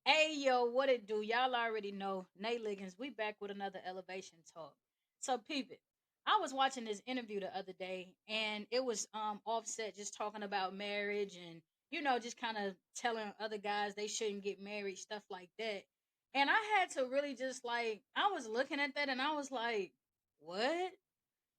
Hey yo, what it do? Y'all already know. Nate Liggins, we back with another elevation talk. So peep it. I was watching this interview the other day and it was Offset just talking about marriage and just kind of telling other guys they shouldn't get married, stuff like that. And I had to really just like I was looking at that and I was like, "What?"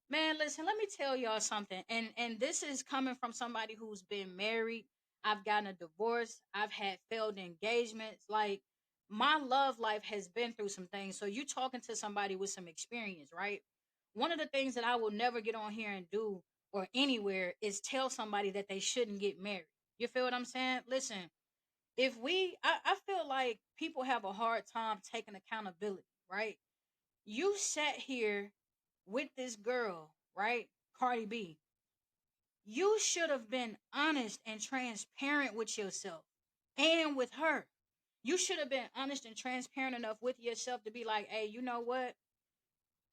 Man, listen, let me tell y'all something. And this is coming from somebody who's been married. I've gotten a divorce. I've had failed engagements. Like my love life has been through some things. So you talking to somebody with some experience, right? One of the things that I will never get on here and do or anywhere is tell somebody that they shouldn't get married. You feel what I'm saying? Listen, if I feel like people have a hard time taking accountability, right? You sat here with this girl, right? Cardi B. You should have been honest and transparent with yourself and with her. You should have been honest and transparent enough with yourself to be like, hey, you know what?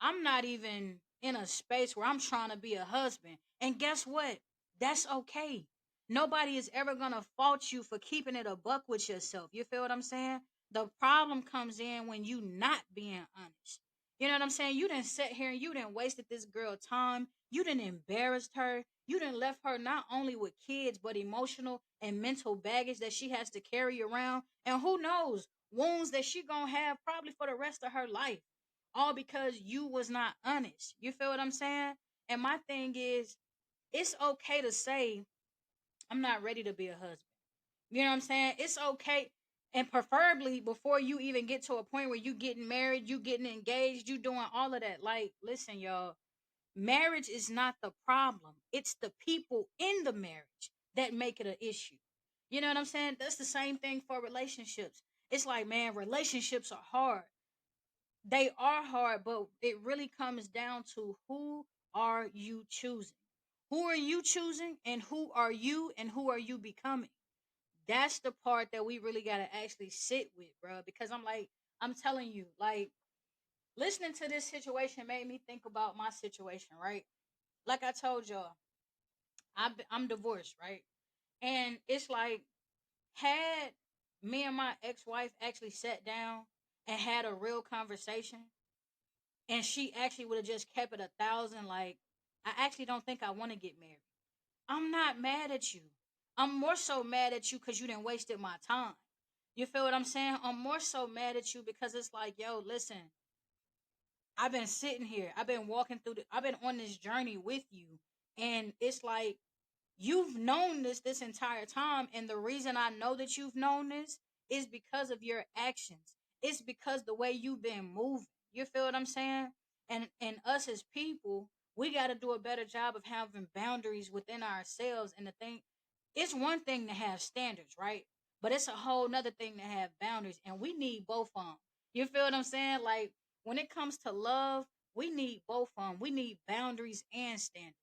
I'm not even in a space where I'm trying to be a husband. And guess what? That's okay. Nobody is ever going to fault you for keeping it a buck with yourself. You feel what I'm saying? The problem comes in when you not being honest. You know what I'm saying? You didn't sit here and you didn't wasted this girl time. You didn't embarrassed her. You didn't left her not only with kids, but emotional and mental baggage that she has to carry around. And who knows, wounds that she gonna have probably for the rest of her life all because you was not honest. You feel what I'm saying? And my thing is, it's okay to say I'm not ready to be a husband. You know what I'm saying? It's okay. And preferably before you even get to a point where you getting married, you getting engaged, you doing all of that. Like, listen, y'all, marriage is not the problem. It's the people in the marriage that make it an issue. You know what I'm saying? That's the same thing for relationships. It's like, man, relationships are hard. They are hard, but it really comes down to who are you choosing? Who are you choosing and who are you becoming? That's the part that we really got to actually sit with, bro, because I'm telling you, like listening to this situation made me think about my situation, right? Like I told y'all, I'm divorced, right? And it's like had me and my ex-wife actually sat down and had a real conversation and she actually would have just kept it 1,000, like, I actually don't think I want to get married. I'm not mad at you. I'm more so mad at you because you didn't wasted my time. You feel what I'm saying? I'm more so mad at you because it's like, yo, listen, I've been sitting here, I've been walking through I've been on this journey with you, and it's like you've known this entire time, and the reason I know that you've known this is because of your actions. It's because the way you've been moving. You feel what I'm saying? And us as people, we got to do a better job of having boundaries within ourselves. And the thing, it's one thing to have standards, right? But it's a whole nother thing to have boundaries, and we need both of them. You feel what I'm saying? Like when it comes to love, we need both of them. We need boundaries and standards.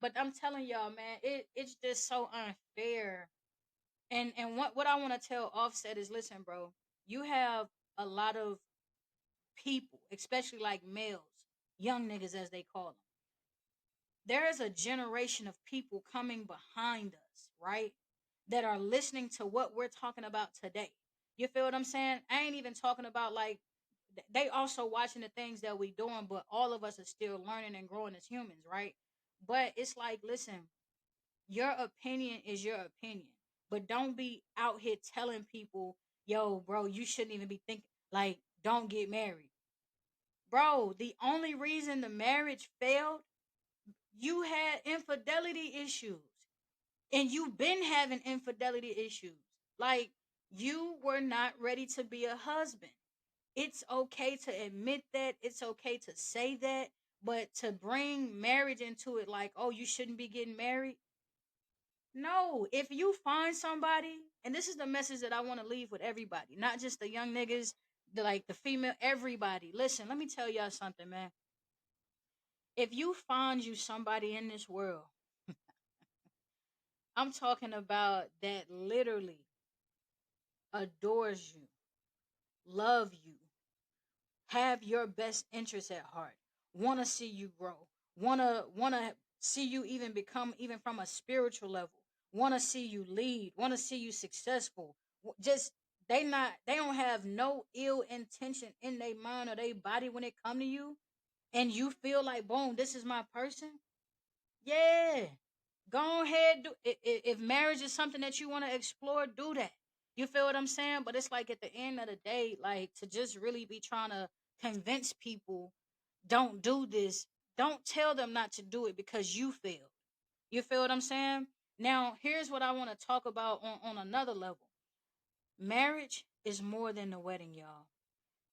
But I'm telling y'all, man, it's just so unfair. And what I want to tell Offset is, listen, bro, you have a lot of people, especially like males, young niggas as they call them. There is a generation of people coming behind us, right? That are listening to what we're talking about today. You feel what I'm saying? I ain't even talking about like they also watching the things that we doing, but all of us are still learning and growing as humans, right? But it's like, listen, your opinion is your opinion. But don't be out here telling people, yo, bro, you shouldn't even be thinking like don't get married. Bro, the only reason the marriage failed, you had infidelity issues. And you've been having infidelity issues. Like you were not ready to be a husband. It's okay to admit that. It's okay to say that. But to bring marriage into it like, oh, you shouldn't be getting married. No, if you find somebody, and this is the message that I want to leave with everybody, not just the young niggas, the female, everybody. Listen, let me tell y'all something, man. If you find you somebody in this world, I'm talking about that literally adores you, love you, have your best interests at heart, want to see you grow, want to see you even become even from a spiritual level, want to see you lead, want to see you successful. Just they don't have no ill intention in their mind or their body when it come to you, and you feel like, boom, this is my person. Yeah, go ahead. If marriage is something that you want to explore, do that. You feel what I'm saying? But it's like at the end of the day, like to just really be trying to convince people, don't do this. Don't tell them not to do it because you failed. You feel what I'm saying? Now, here's what I want to talk about on another level. Marriage is more than the wedding, y'all.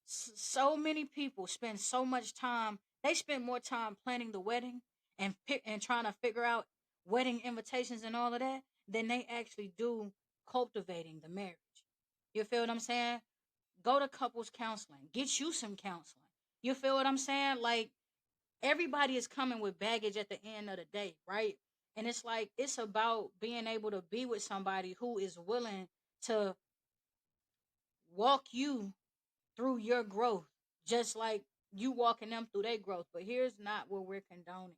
So many people spend so much time. They spend more time planning the wedding and trying to figure out wedding invitations and all of that than they actually do cultivating the marriage. You feel what I'm saying? Go to couples counseling. Get you some counseling. You feel what I'm saying? Like everybody is coming with baggage at the end of the day, right? And it's like it's about being able to be with somebody who is willing to walk you through your growth, just like you walking them through their growth. But here's not what we're condoning.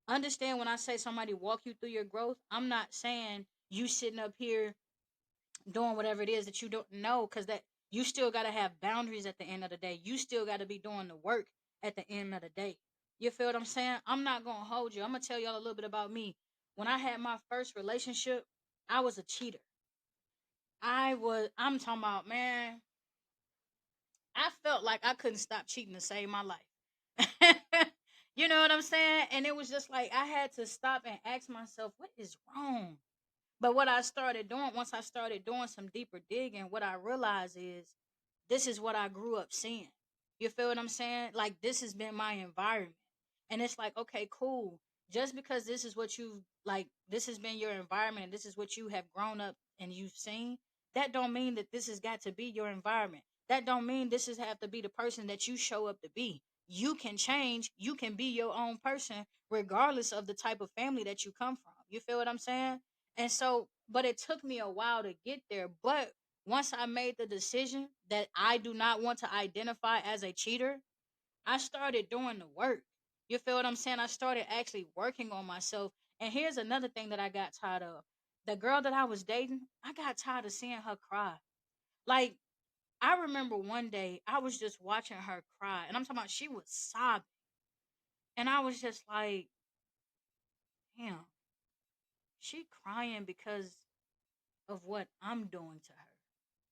Understand when I say somebody walk you through your growth, I'm not saying you sitting up here doing whatever it is that you don't know, because that you still got to have boundaries at the end of the day. You still got to be doing the work at the end of the day. You feel what I'm saying? I'm not gonna hold you. I'm gonna tell y'all a little bit about me. When I had my first relationship, I was a cheater. I'm talking about, man, I felt like I couldn't stop cheating to save my life. You know what I'm saying? And it was just like I had to stop and ask myself, what is wrong? But what I started doing, once I started doing some deeper digging, what I realized is this is what I grew up seeing. You feel what I'm saying? Like this has been my environment. And it's like, okay, cool. Just because this is what you like, this has been your environment and this is what you have grown up and you've seen, that don't mean that this has got to be your environment. That don't mean this is have to be the person that you show up to be. You can change, you can be your own person regardless of the type of family that you come from. You feel what I'm saying? And so, but it took me a while to get there. But once I made the decision that I do not want to identify as a cheater, I started doing the work. You feel what I'm saying? I started actually working on myself. And here's another thing that I got tired of. The girl that I was dating, I got tired of seeing her cry. Like, I remember one day I was just watching her cry, and I'm talking about she was sobbing. And I was just like, damn, she crying because of what I'm doing to her.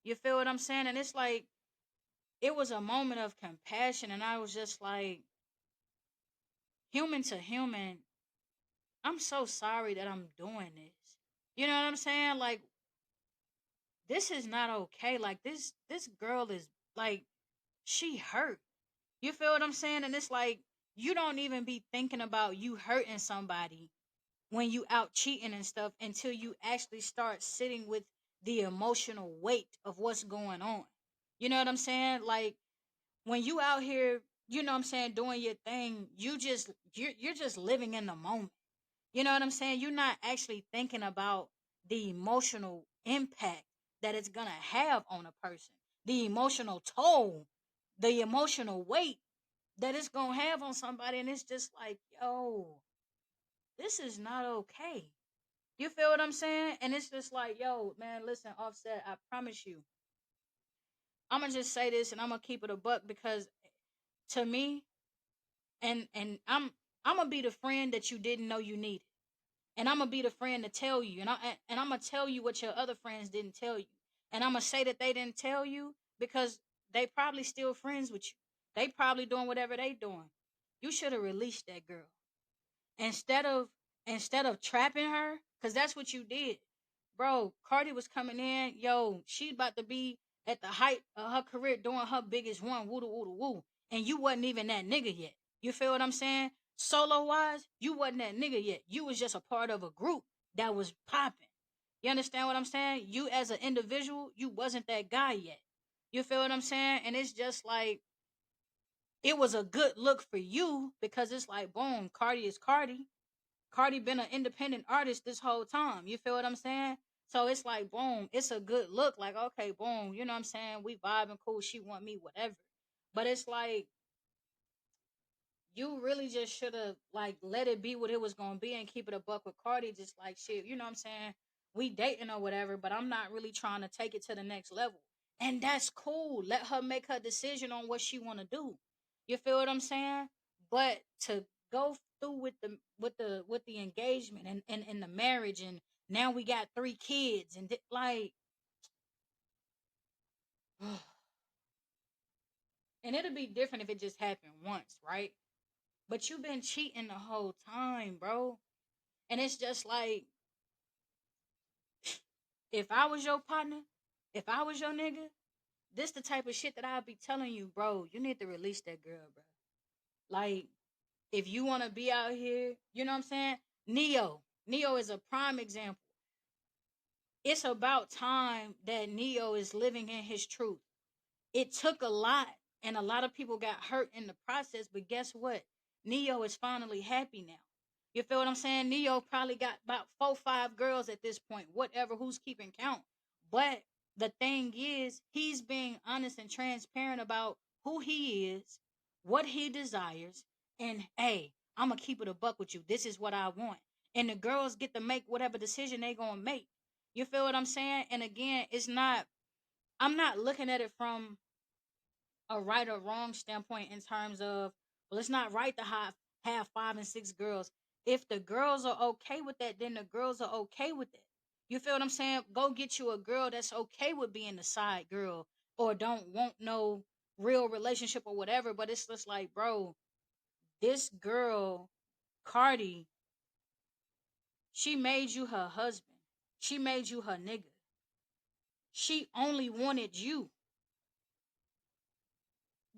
You feel what I'm saying? And it's like, it was a moment of compassion, and I was just like, human to human, I'm so sorry that I'm doing this. You know what I'm saying? Like, this is not okay. Like this girl is like, she hurt. You feel what I'm saying? And it's like you don't even be thinking about you hurting somebody when you out cheating and stuff until you actually start sitting with the emotional weight of what's going on. You know what I'm saying? Like when you out here, you know what I'm saying, doing your thing, you're just living in the moment. You know what I'm saying? You're not actually thinking about the emotional impact that it's gonna have on a person, the emotional toll, the emotional weight that it's gonna have on somebody, and it's just like, yo, this is not okay. You feel what I'm saying? And it's just like, yo, man, listen, Offset, I promise you, I'm gonna just say this, and I'm gonna keep it a buck because to me, and I'm gonna be the friend that you didn't know you needed. And I'm gonna be the friend to tell you, and I'm gonna tell you what your other friends didn't tell you, and I'm gonna say that they didn't tell you because they probably still friends with you. They probably doing whatever they doing. You should have released that girl instead of trapping her, because that's what you did, bro. Cardi was coming in, yo. She about to be at the height of her career, doing her biggest one, woo woo woo, and you wasn't even that nigga yet. You feel what I'm saying? Solo wise, you wasn't that nigga yet. You was just a part of a group that was popping. You understand what I'm saying? You as an individual, you wasn't that guy yet. You feel what I'm saying? And it's just like it was a good look for you because it's like, boom, Cardi is Cardi. Cardi been an independent artist this whole time. You feel what I'm saying? So it's like, boom, it's a good look. Like, okay, boom, you know what I'm saying? We vibing cool. She want me, whatever. But it's like, you really just should have, like, let it be what it was going to be and keep it a buck with Cardi. Just like, shit, you know what I'm saying? We dating or whatever, but I'm not really trying to take it to the next level. And that's cool. Let her make her decision on what she want to do. You feel what I'm saying? But to go through with the engagement and the marriage, and now we got 3 kids and like and it'll be different if it just happened once, right? But you've been cheating the whole time, bro. And it's just like, if I was your partner, if I was your nigga, this the type of shit that I'd be telling you, bro. You need to release that girl, bro. Like, if you want to be out here, you know what I'm saying? Neo is a prime example. It's about time that Neo is living in his truth. It took a lot, and a lot of people got hurt in the process, but guess what? Neo is finally happy now. You feel what I'm saying? Neo probably got about 4, 5 girls at this point, whatever, who's keeping count. But the thing is, he's being honest and transparent about who he is, what he desires, and hey, I'm gonna keep it a buck with you. This is what I want. And the girls get to make whatever decision they gonna make. You feel what I'm saying? And again, I'm not looking at it from a right or wrong standpoint in terms of, well, it's not right to have 5 and 6 girls. If the girls are okay with that, then the girls are okay with it. You feel what I'm saying? Go get you a girl that's okay with being the side girl, or don't want no real relationship or whatever. But it's just like, bro, this girl, Cardi, she made you her husband. She made you her nigga. She only wanted you.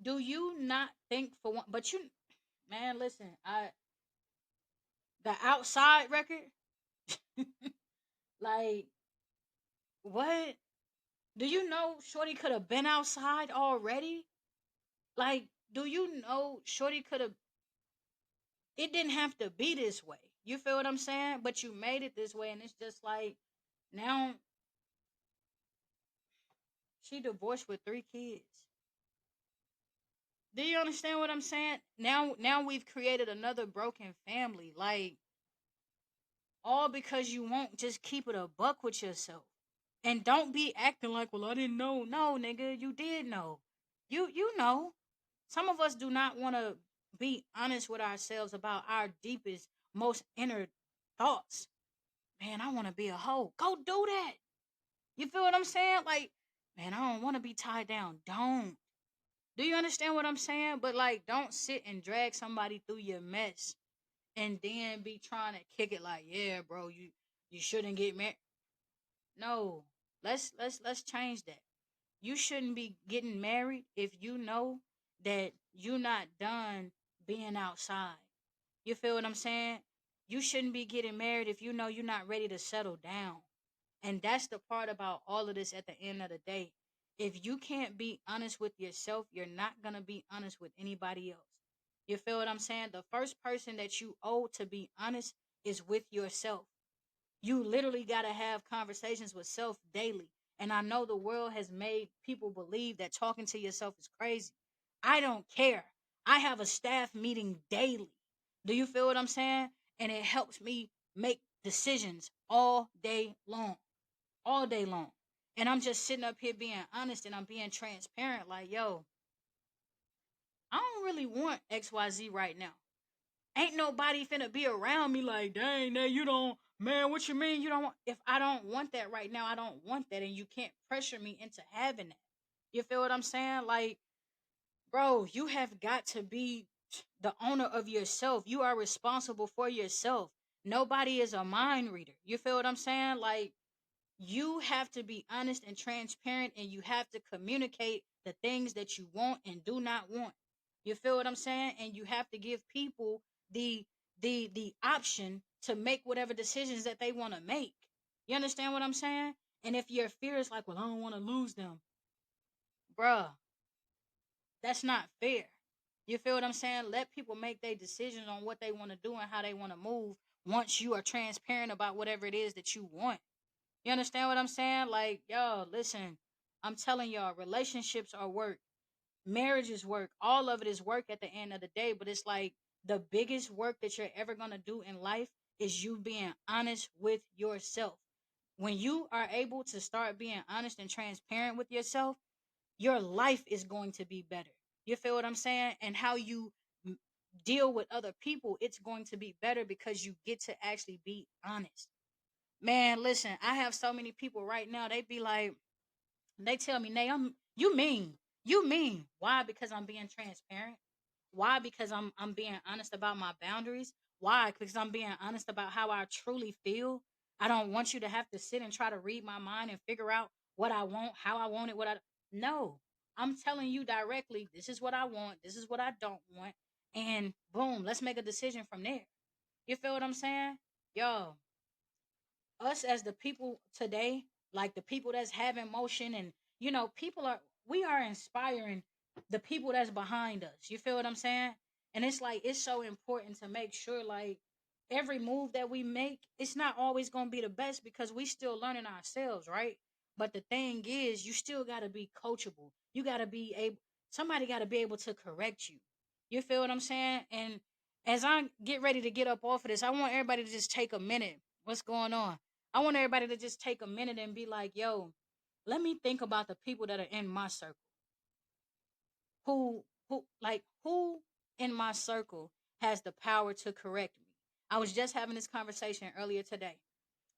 Do you not think for one? But you, man, listen, the outside record, like, what? Do you know Shorty could have been outside already? Like, do you know Shorty could have? It didn't have to be this way. You feel what I'm saying? But you made it this way, and it's just like, now she divorced with 3 kids. Do you understand what I'm saying? Now we've created another broken family. Like, all because you won't just keep it a buck with yourself. And don't be acting like, well, I didn't know. No, nigga, you did know. You know. Some of us do not want to be honest with ourselves about our deepest, most inner thoughts. Man, I want to be a hoe. Go do that. You feel what I'm saying? Like, man, I don't want to be tied down. Don't. Do you understand what I'm saying? But like, don't sit and drag somebody through your mess and then be trying to kick it like, yeah, bro, you shouldn't get married. No. Let's change that. You shouldn't be getting married if you know that you're not done being outside. You feel what I'm saying? You shouldn't be getting married if you know you're not ready to settle down. And that's the part about all of this at the end of the day. If you can't be honest with yourself, you're not going to be honest with anybody else. You feel what I'm saying? The first person that you owe to be honest is with yourself. You literally got to have conversations with self daily. And I know the world has made people believe that talking to yourself is crazy. I don't care. I have a staff meeting daily. Do you feel what I'm saying? And it helps me make decisions all day long. All day long. And I'm just sitting up here being honest, and I'm being transparent. Like, yo, I don't really want XYZ right now. Ain't nobody finna be around me like, dang, now you don't, man, what you mean you don't want? If I don't want that right now, I don't want that. And you can't pressure me into having that. You feel what I'm saying? Like, bro, you have got to be the owner of yourself. You are responsible for yourself. Nobody is a mind reader. You feel what I'm saying? Like, you have to be honest and transparent, and you have to communicate the things that you want and do not want. You feel what I'm saying? And you have to give people the the option to make whatever decisions that they want to make. You understand what I'm saying? And if your fear is like, well, I don't want to lose them, bruh, that's not fair. You feel what I'm saying? Let people make their decisions on what they want to do and how they want to move once you are transparent about whatever it is that you want. You understand what I'm saying? Like, yo, listen, I'm telling y'all, relationships are work. Marriage is work. All of it is work at the end of the day. But it's like, the biggest work that you're ever going to do in life is you being honest with yourself. When you are able to start being honest and transparent with yourself, your life is going to be better. You feel what I'm saying? And how you deal with other people, it's going to be better because you get to actually be honest. Man, listen, I have so many people right now, they be like, they tell me, Nay, you mean. You mean. Why? Because I'm being transparent. Why? Because I'm being honest about my boundaries. Why? Because I'm being honest about how I truly feel. I don't want you to have to sit and try to read my mind and figure out what I want, how I want it, what I no. I'm telling you directly, this is what I want, this is what I don't want, and boom, let's make a decision from there. You feel what I'm saying? Yo, us as the people today, like the people that's having motion, and people are we are inspiring the people that's behind us. You feel what I'm saying? And it's like it's so important to make sure like every move that we make, it's not always gonna be the best because we still learning ourselves, right? But the thing is, you still gotta be coachable. You gotta be able somebody gotta be able to correct you. You feel what I'm saying? And as I get ready to get up off of this, I want everybody to just take a minute. What's going on? I want everybody to just take a minute and be like, yo, let me think about the people that are in my circle. Who in my circle has the power to correct me? I was just having this conversation earlier today.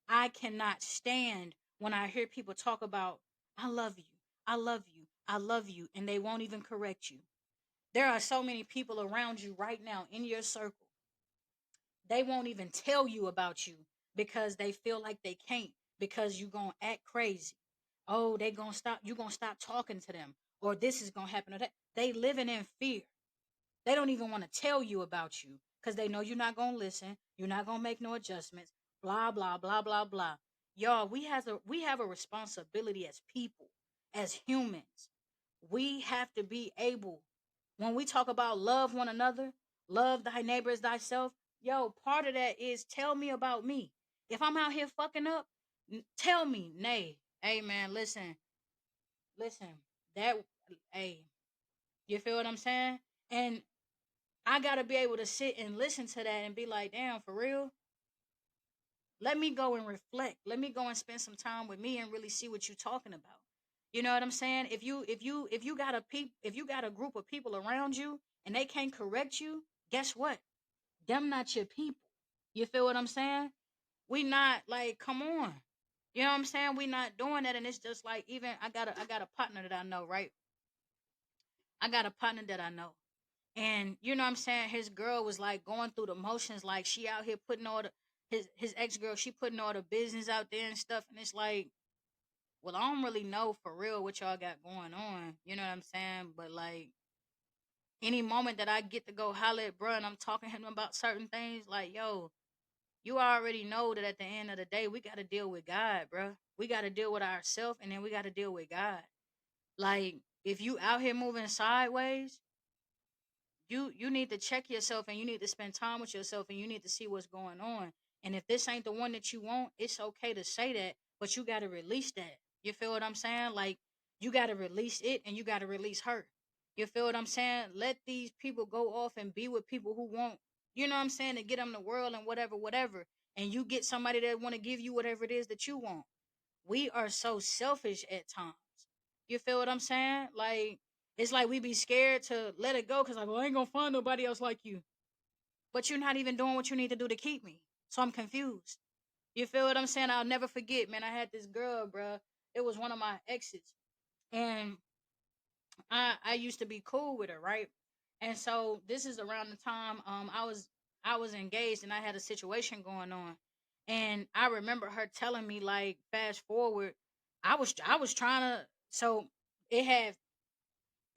I cannot stand when I hear people talk about, I love you, I love you, I love you, and they won't even correct you. There are so many people around you right now in your circle, they won't even tell you about you because they feel like they can't because you gonna act crazy. Oh, they gonna stop. You gonna stop talking to them, or this is gonna happen, or that. They living in fear. They don't even want to tell you about you because they know you're not gonna listen. You're not gonna make no adjustments. Blah blah blah blah blah. Y'all, we have a responsibility as people, as humans. We have to be able, when we talk about love one another, love thy neighbor as thyself. Yo, part of that is tell me about me. If I'm out here fucking up, tell me. Nay, hey man, listen. That, hey, you feel what I'm saying? And I gotta be able to sit and listen to that and be like, damn, for real. Let me go and reflect. Let me go and spend some time with me and really see what you're talking about. You know what I'm saying? If you got a group of people around you and they can't correct you, guess what? Them not your people. You feel what I'm saying? We not like, come on. You know what I'm saying? We not doing that, and it's just like even I got a partner that I know, right? I got a partner that I know. And you know what I'm saying? His girl was like going through the motions, like she out here putting all the his ex girl, she putting all the business out there and stuff, and it's like, well, I don't really know for real what y'all got going on. You know what I'm saying? But like any moment that I get to go holler at bruh and I'm talking to him about certain things, like, yo, you already know that at the end of the day, we got to deal with God, bruh. We got to deal with ourselves, and then we got to deal with God. Like, if you out here moving sideways, you need to check yourself and you need to spend time with yourself and you need to see what's going on. And if this ain't the one that you want, it's okay to say that, but you got to release that. You feel what I'm saying? Like, you got to release it and you got to release her. You feel what I'm saying? Let these people go off and be with people who want, you know what I'm saying, to get them the world and whatever, whatever. And you get somebody that want to give you whatever it is that you want. We are so selfish at times. You feel what I'm saying? Like, it's like we be scared to let it go because like, well, I ain't gonna find nobody else like you. But you're not even doing what you need to do to keep me. So I'm confused. You feel what I'm saying? I'll never forget, man. I had this girl, bruh. It was one of my exes. And I used to be cool with her, right? And so this is around the time I was engaged and I had a situation going on. And I remember her telling me, like, fast forward, I was trying to, so it had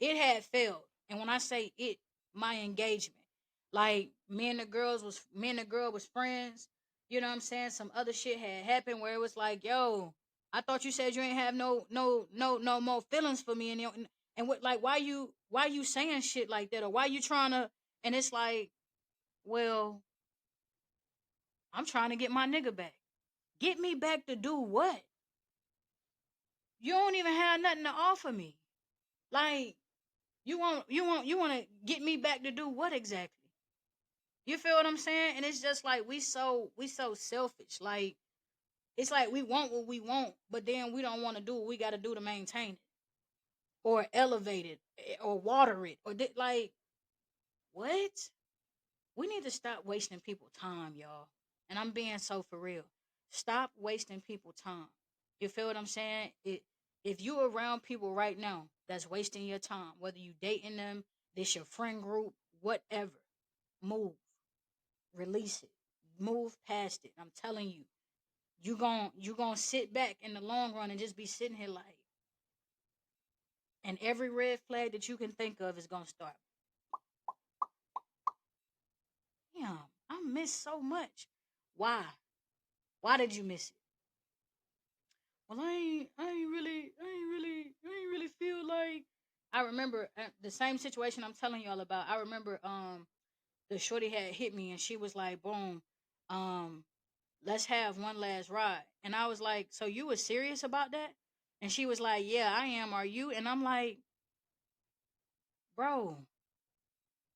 it had failed. And when I say it, my engagement. Like, me and the girl was friends. You know what I'm saying? Some other shit had happened where it was like, yo, I thought you said you ain't have no more feelings for me, and what, like, why you saying shit like that, or why you trying to, and it's like, well, I'm trying to get my nigga back. Get me back to do what? You don't even have nothing to offer me. Like, you want to get me back to do what exactly? You feel what I'm saying? And it's just like we so selfish. Like, It's like we want what we want, but then we don't want to do what we got to do to maintain it or elevate it or water it like what? We need to stop wasting people time, y'all. And I'm being so for real. Stop wasting people time. You feel what I'm saying? If you around people right now that's wasting your time, whether you dating them, this your friend group, whatever, move, release it, move past it. I'm telling you, you gonna sit back in the long run and just be sitting here like, and every red flag that you can think of is gonna start. Damn, I missed so much. Why? Why did you miss it? Well, I ain't really feel like. I remember the same situation I'm telling y'all about. I remember, the shorty had hit me and she was like, "Boom, um, let's have one last ride." And I was like, "So you was serious about that?" And she was like, "Yeah, I am. Are you?" And I'm like, "Bro,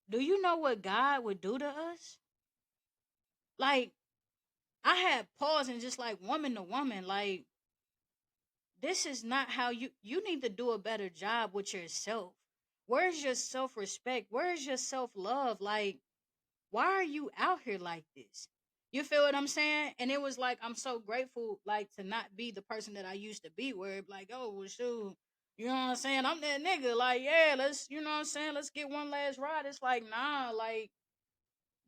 do you know what God would do to us?" Like, I had pause and just like woman to woman, like, this is not how you need to do a better job with yourself. Where's your self-respect? Where's your self-love? Like, why are you out here like this? You feel what I'm saying? And it was like, I'm so grateful, like, to not be the person that I used to be, where it like, oh well, shoot, you know what I'm saying, I'm that nigga, like, yeah, let's, you know what I'm saying, let's get one last ride. It's like, nah, like,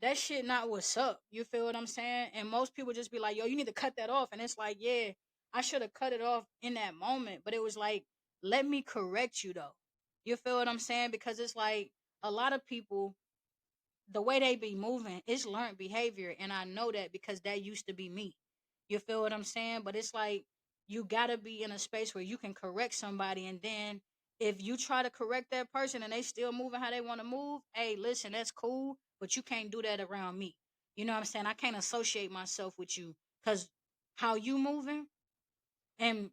that shit not what's up. You feel what I'm saying? And most people just be like, yo, you need to cut that off. And it's like, yeah, I should have cut it off in that moment. But it was like, let me correct you though. You feel what I'm saying? Because it's like a lot of people, the way they be moving, it's learned behavior. And I know that because that used to be me. You feel what I'm saying? But it's like you gotta be in a space where you can correct somebody, and then if you try to correct that person and they still moving how they want to move, hey, listen, that's cool, but you can't do that around me. You know what I'm saying? I can't associate myself with you because how you moving and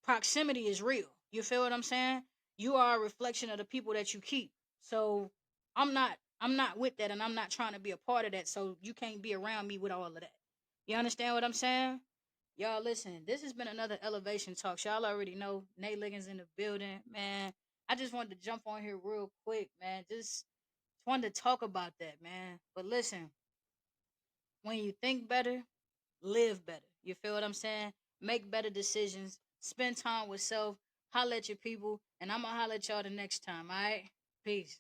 proximity is real. You feel what I'm saying? You are a reflection of the people that you keep. So I'm not with that, and I'm not trying to be a part of that. So you can't be around me with all of that. You understand what I'm saying? Y'all listen, this has been another elevation talk. Y'all already know Nate Liggins in the building, man. I just wanted to jump on here real quick, man. Just wanted to talk about that, man. But listen, when you think better, live better. You feel what I'm saying? Make better decisions. Spend time with self. Holla at your people. And I'm going to holla at y'all the next time. All right? Peace.